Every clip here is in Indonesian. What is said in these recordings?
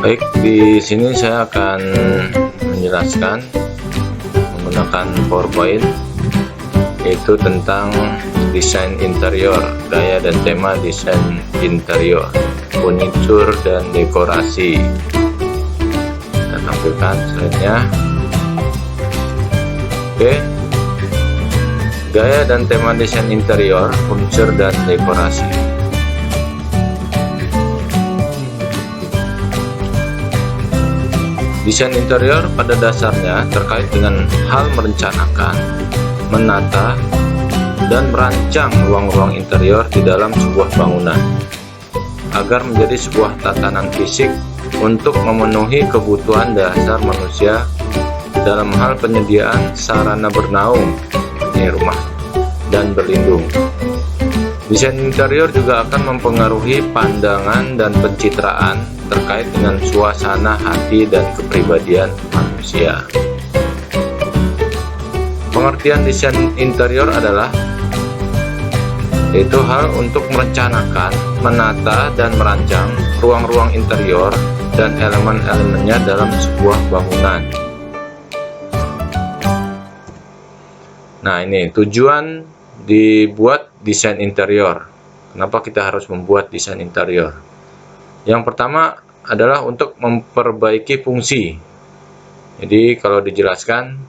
Baik, di sini saya akan menjelaskan menggunakan PowerPoint, yaitu tentang desain interior, gaya dan tema desain interior, furnitur dan dekorasi. Kita tampilkan slide-nya. Oke, gaya dan tema desain interior, furnitur dan dekorasi. Desain interior pada dasarnya terkait dengan hal merencanakan, menata, dan merancang ruang-ruang interior di dalam sebuah bangunan agar menjadi sebuah tatanan fisik untuk memenuhi kebutuhan dasar manusia dalam hal penyediaan sarana bernaung, ini rumah, dan berlindung. Desain interior juga akan mempengaruhi pandangan dan pencitraan terkait dengan suasana hati dan kepribadian manusia. Pengertian desain interior adalah yaitu hal untuk merencanakan, menata, dan merancang ruang-ruang interior dan elemen-elemennya dalam sebuah bangunan. Nah, ini tujuan dibuat desain interior. Kenapa kita harus membuat desain interior? Yang pertama adalah untuk memperbaiki fungsi. Jadi kalau dijelaskan,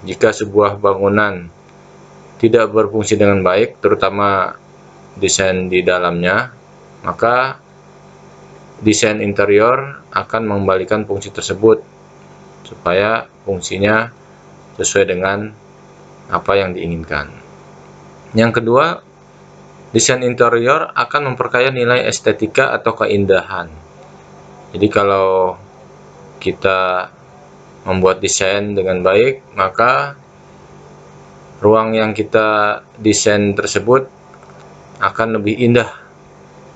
jika sebuah bangunan tidak berfungsi dengan baik, terutama desain di dalamnya, maka desain interior akan mengembalikan fungsi tersebut supaya fungsinya sesuai dengan apa yang diinginkan. Yang kedua, desain interior akan memperkaya nilai estetika atau keindahan. Jadi kalau kita membuat desain dengan baik, maka ruang yang kita desain tersebut akan lebih indah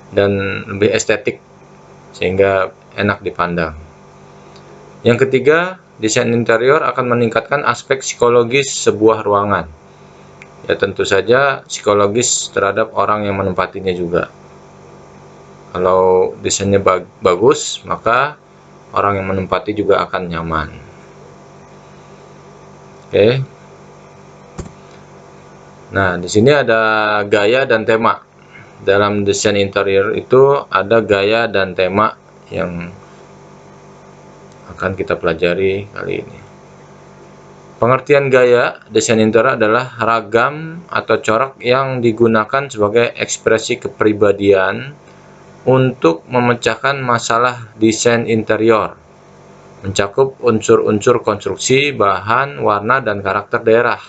dan lebih estetik sehingga enak dipandang. Yang ketiga, desain interior akan meningkatkan aspek psikologis sebuah ruangan. Ya, tentu saja psikologis terhadap orang yang menempatinya juga. Kalau desainnya bagus, maka orang yang menempati juga akan nyaman. Oke. Nah, di sini ada gaya dan tema. Dalam desain interior itu ada gaya dan tema yang akan kita pelajari kali ini. Pengertian gaya desain interior adalah ragam atau corak yang digunakan sebagai ekspresi kepribadian untuk memecahkan masalah desain interior, mencakup unsur-unsur konstruksi, bahan, warna, dan karakter daerah.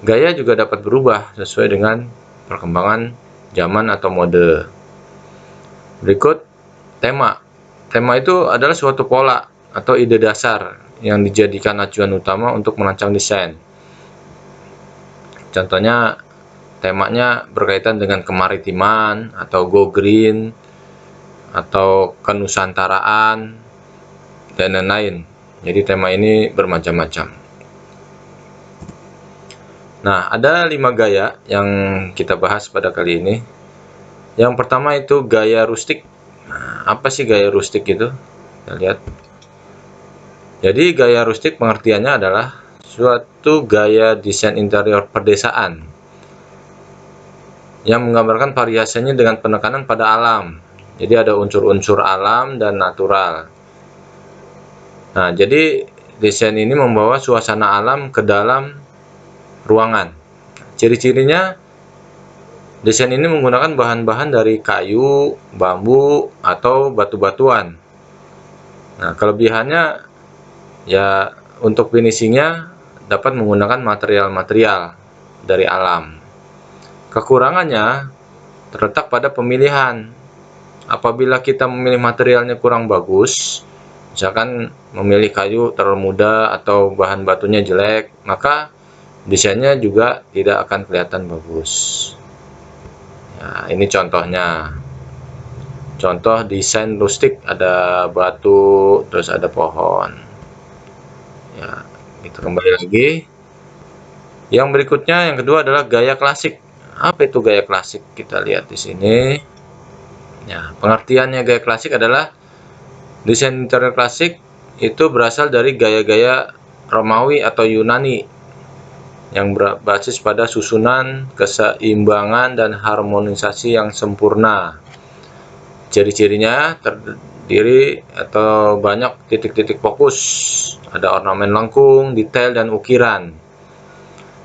Gaya juga dapat berubah sesuai dengan perkembangan zaman atau mode. Berikut tema. Tema itu adalah suatu pola atau ide dasar yang dijadikan acuan utama untuk merancang desain. Contohnya, temanya berkaitan dengan kemaritiman atau go green atau kenusantaraan dan lain-lain. Jadi tema ini bermacam-macam. Nah, ada 5 gaya yang kita bahas pada kali ini. Yang pertama itu gaya rustik. Nah, apa sih gaya rustik itu? Kita lihat. Jadi gaya rustik pengertiannya adalah suatu gaya desain interior pedesaan yang menggambarkan variasinya dengan penekanan pada alam. Jadi ada unsur-unsur alam dan natural. Nah, jadi desain ini membawa suasana alam ke dalam ruangan. Ciri-cirinya, desain ini menggunakan bahan-bahan dari kayu, bambu, atau batu-batuan. Nah, kelebihannya ya untuk finishingnya dapat menggunakan material-material dari alam. Kekurangannya terletak pada pemilihan. Apabila kita memilih materialnya kurang bagus, misalkan memilih kayu terlalu muda atau bahan batunya jelek, maka desainnya juga tidak akan kelihatan bagus. Nah, ini contohnya. Contoh desain rustik, ada batu, terus ada pohon. Ya, kita kembali lagi. Yang berikutnya, yang kedua adalah gaya klasik. Apa itu gaya klasik? Kita lihat di sini. Ya, pengertiannya gaya klasik adalah Desain interior klasik itu berasal dari gaya-gaya Romawi atau Yunani yang berbasis pada susunan, keseimbangan, dan harmonisasi yang sempurna. Ciri-cirinya terdiri atau banyak titik-titik fokus, ada ornamen lengkung, detail, dan ukiran.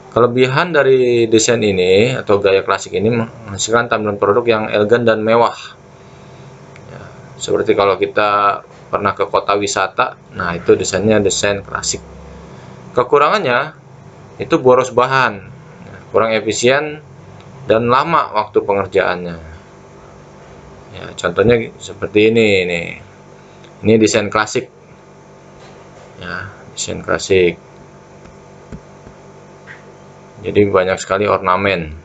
Kelebihan dari desain ini atau gaya klasik ini menghasilkan tampilan produk yang elegan dan mewah. Ya, seperti kalau kita pernah ke kota wisata, nah itu desainnya desain klasik. Kekurangannya itu boros bahan, kurang efisien, dan lama waktu pengerjaannya. Ya, contohnya seperti ini nih. Ini desain klasik. Ya, desain klasik. Jadi banyak sekali ornamen.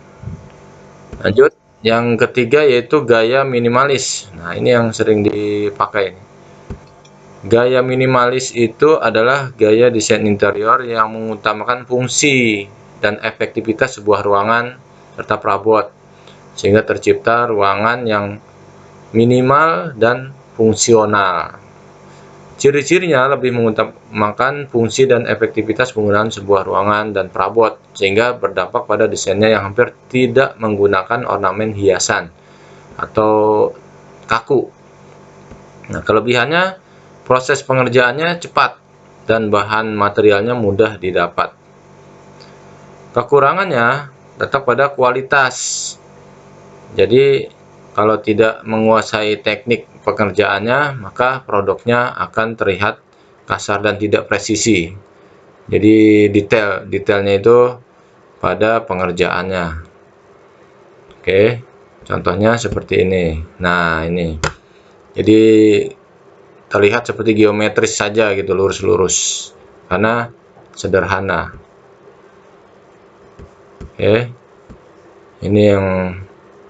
Lanjut, yang ketiga yaitu gaya minimalis. Nah, ini yang sering dipakai. Gaya minimalis itu adalah gaya desain interior yang mengutamakan fungsi dan efektivitas sebuah ruangan serta perabot, sehingga tercipta ruangan yang minimal dan fungsional. Ciri-cirinya lebih mengutamakan fungsi dan efektivitas penggunaan sebuah ruangan dan perabot, sehingga berdampak pada desainnya yang hampir tidak menggunakan ornamen hiasan atau kaku. Nah, kelebihannya, proses pengerjaannya cepat dan bahan materialnya mudah didapat. Kekurangannya letak pada kualitas. Jadi, kalau tidak menguasai teknik pekerjaannya, maka produknya akan terlihat kasar dan tidak presisi. Jadi detailnya itu pada pengerjaannya. Oke, contohnya seperti ini. Nah, ini. Jadi terlihat seperti geometris saja gitu, lurus-lurus. Karena sederhana. Oke. Ini yang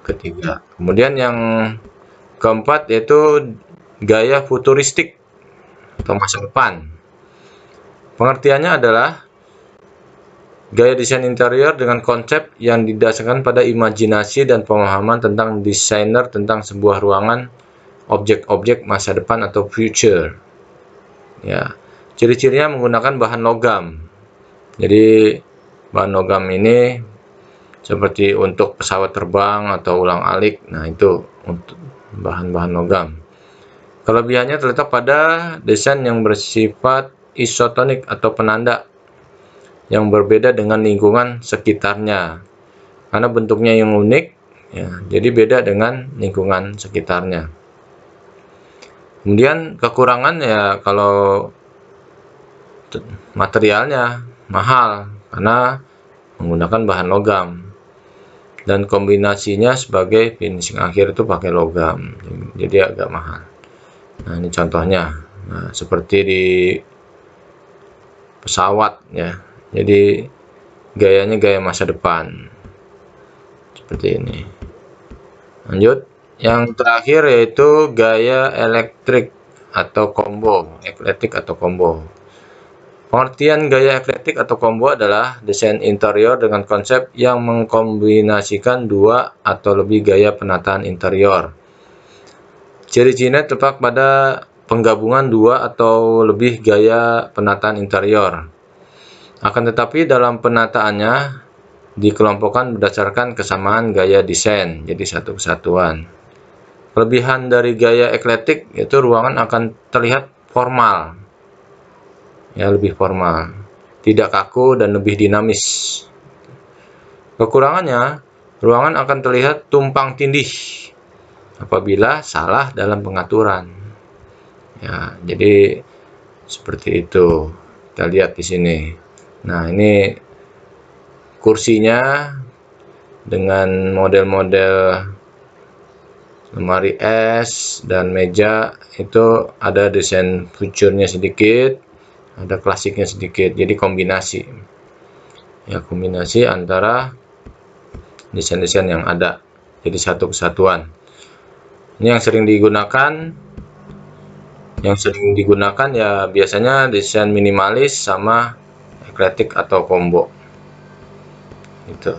ketiga. Kemudian yang keempat yaitu gaya futuristik atau masa depan. Pengertiannya adalah gaya desain interior dengan konsep yang didasarkan pada imajinasi dan pemahaman tentang desainer tentang sebuah ruangan, objek-objek masa depan atau future. Ya, ciri-cirinya menggunakan bahan logam. Jadi bahan logam ini seperti untuk pesawat terbang atau ulang-alik. Nah, itu untuk bahan-bahan logam. Kelebihannya terletak pada desain yang bersifat isotonik atau penanda yang berbeda dengan lingkungan sekitarnya. Karena bentuknya yang unik, ya, jadi beda dengan lingkungan sekitarnya. Kemudian kekurangan ya kalau materialnya mahal karena menggunakan bahan logam. Dan kombinasinya sebagai finishing akhir itu pakai logam, jadi agak mahal. Nah, ini contohnya. Nah, seperti di pesawat ya. Jadi gayanya gaya masa depan. Seperti ini. Lanjut. Yang terakhir yaitu gaya elektrik atau combo, eklektik atau combo. Pengertian gaya eklektik atau combo adalah desain interior dengan konsep yang mengkombinasikan dua atau lebih gaya penataan interior. Ciri-cirinya terletak pada penggabungan dua atau lebih gaya penataan interior. Akan tetapi dalam penataannya dikelompokkan berdasarkan kesamaan gaya desain, jadi satu kesatuan. Kelebihan dari gaya eklektik yaitu ruangan akan terlihat formal. Ya, lebih formal, tidak kaku dan lebih dinamis. Kekurangannya, ruangan akan terlihat tumpang tindih apabila salah dalam pengaturan. Ya, jadi seperti itu. Kita lihat di sini. Nah, ini kursinya dengan model-model lemari es dan meja itu ada desain future-nya sedikit, ada klasiknya sedikit, jadi kombinasi ya, kombinasi antara desain-desain yang ada, jadi satu kesatuan. Ini yang sering digunakan ya biasanya desain minimalis sama eklektik atau combo gitu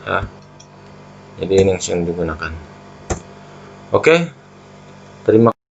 ya, jadi ini yang sering digunakan. Oke, terima kasih.